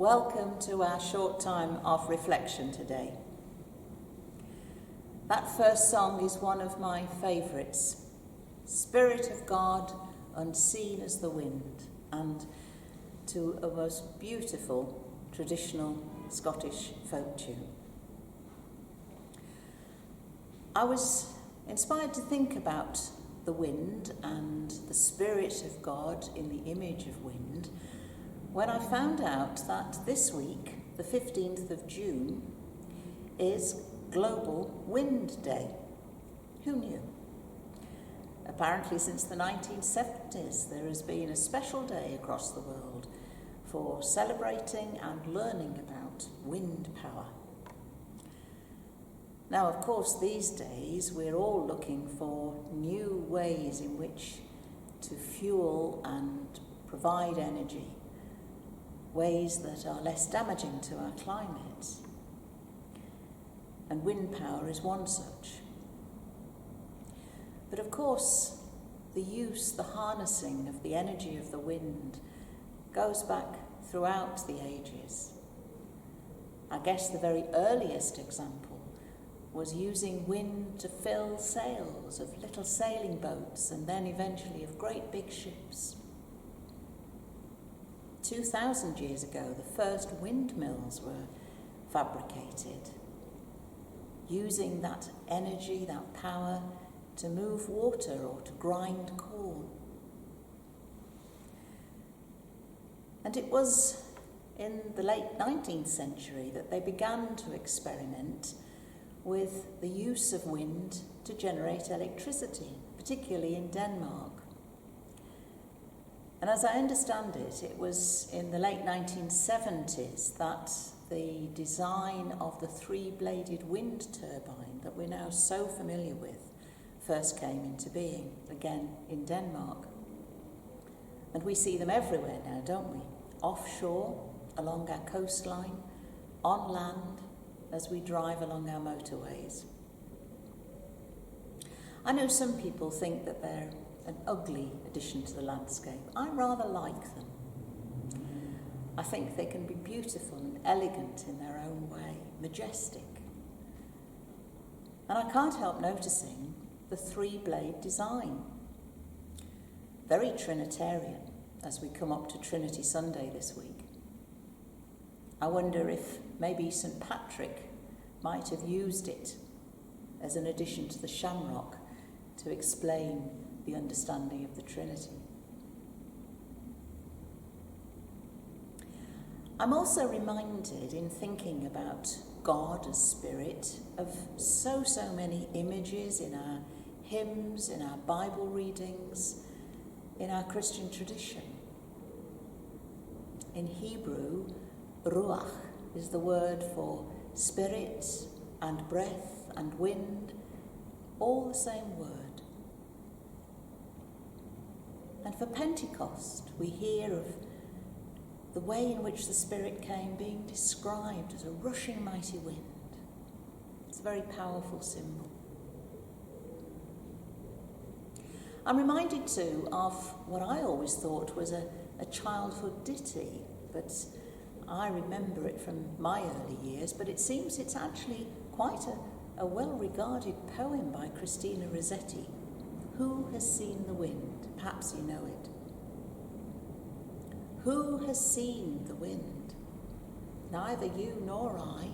Welcome to our short time of reflection today. That first song is one of my favourites, Spirit of God, unseen as the wind, and to a most beautiful traditional Scottish folk tune. I was inspired to think about the wind and the Spirit of God in the image of wind when I found out that this week, the 15th of June, is Global Wind Day. Who knew? Apparently since the 1970s there has been a special day across the world for celebrating and learning about wind power. Now, of course, these days we're all looking for new ways in which to fuel and provide energy, ways that are less damaging to our climate. And wind power is one such. But of course, the use, the harnessing of the energy of the wind goes back throughout the ages. I guess the very earliest example was using wind to fill sails of little sailing boats and then eventually of great big ships. 2,000 years ago, the first windmills were fabricated, using that energy, that power, to move water or to grind corn. And it was in the late 19th century that they began to experiment with the use of wind to generate electricity, particularly in Denmark. And as I understand it, it was in the late 1970s that the design of the three-bladed wind turbine that we're now so familiar with first came into being, again in Denmark. And we see them everywhere now, don't we? Offshore, along our coastline, on land, as we drive along our motorways. I know some people think that they're an ugly addition to the landscape. I rather like them. I think they can be beautiful and elegant in their own way, majestic. And I can't help noticing the three-blade design. very Trinitarian as we come up to Trinity Sunday this week. I wonder if maybe St. Patrick might have used it as an addition to the shamrock to explain the understanding of the Trinity. I'm also reminded, in thinking about God as Spirit, of so many images in our hymns, in our Bible readings, in our Christian tradition. In Hebrew, ruach is the word for spirit and breath and wind, all the same word. And for Pentecost, we hear of the way in which the Spirit came being described as a rushing mighty wind. It's a very powerful symbol. I'm reminded too of what I always thought was a childhood ditty, but I remember it from my early years, but it seems it's actually quite a well-regarded poem by Christina Rossetti. Who has seen the wind? Perhaps you know it. Who has seen the wind? Neither you nor I,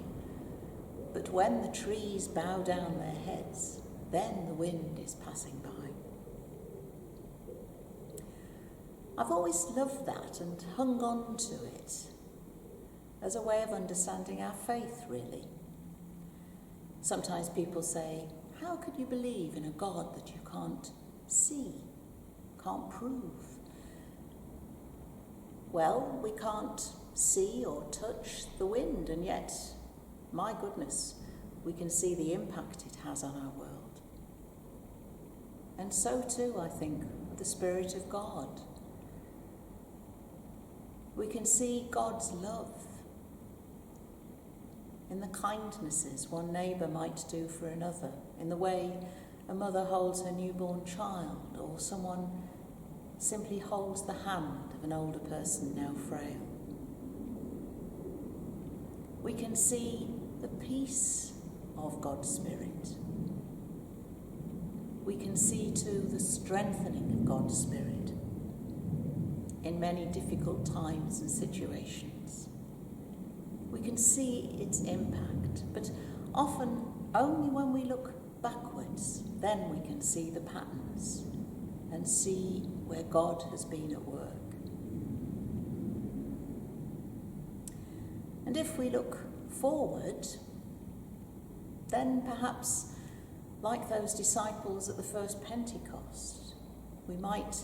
but when the trees bow down their heads, then the wind is passing by. I've always loved that and hung on to it as a way of understanding our faith, really. Sometimes people say, how could you believe in a God that you can't see, can't prove? Well, we can't see or touch the wind, and yet, my goodness, we can see the impact it has on our world. And so too, I think, the Spirit of God. We can see God's love in the kindnesses one neighbour might do for another, in the way a mother holds her newborn child, or someone simply holds the hand of an older person now frail. We can see the peace of God's Spirit. We can see too the strengthening of God's Spirit in many difficult times and situations. We can see its impact, but often only when we look backwards, then we can see the patterns and see where God has been at work. And if we look forward, then perhaps, like those disciples at the first Pentecost, we might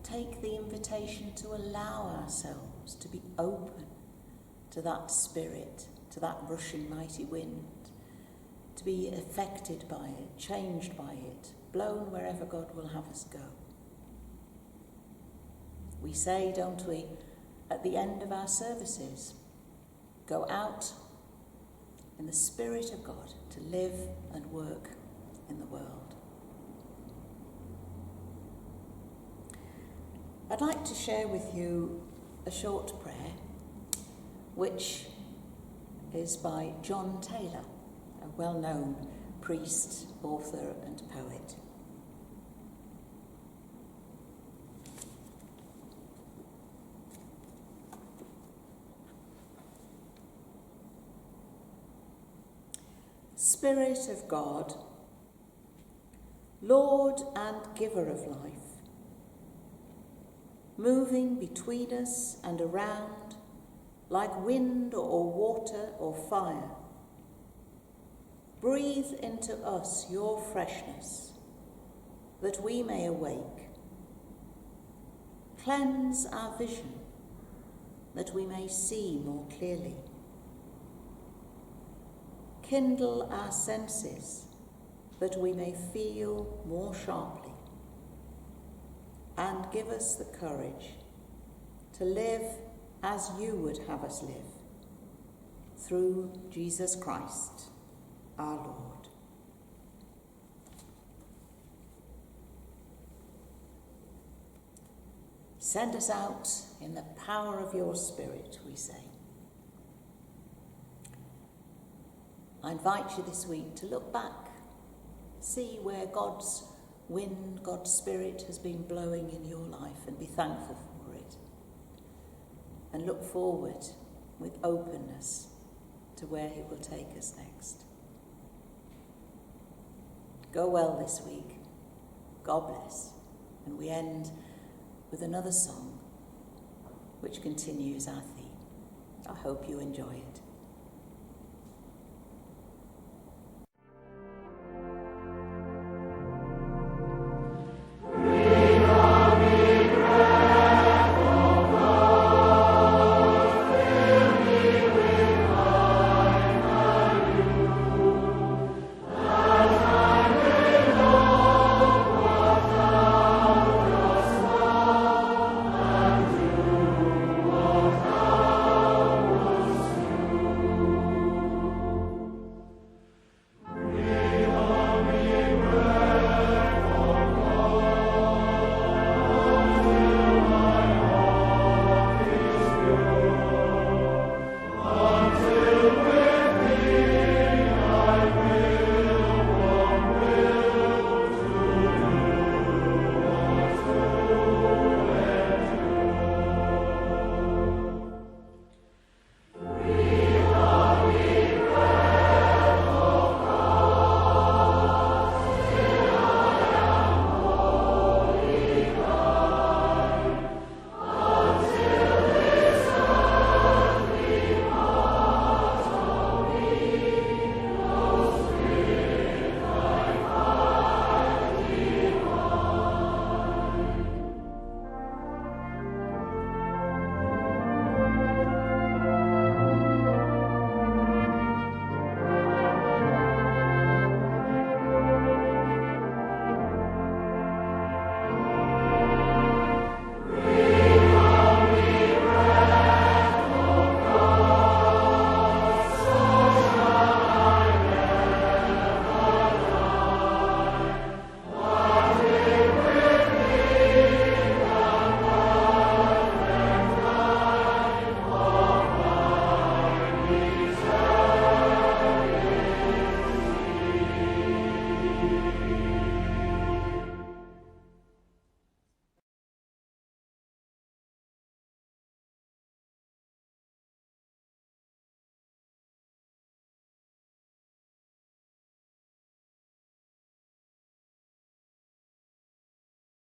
take the invitation to allow ourselves to be open to that Spirit, to that rushing mighty wind, to be affected by it, changed by it, blown wherever God will have us go. We say, don't we, at the end of our services, go out in the Spirit of God to live and work in the world. I'd like to share with you a short prayer, which is by John Taylor, a well-known priest, author and poet. Spirit of God, Lord and giver of life, moving between us and around like wind or water or fire, breathe into us your freshness that we may awake. Cleanse our vision that we may see more clearly. Kindle our senses that we may feel more sharply, and give us the courage to live as you would have us live, through Jesus Christ, our Lord. Send us out in the power of your Spirit, we say. I invite you this week to look back, see where God's wind God's Spirit has been blowing in your life, and be thankful for it. And look forward with openness to where he will take us next. Go well this week. God bless. And we end with another song which continues our theme. I hope you enjoy it.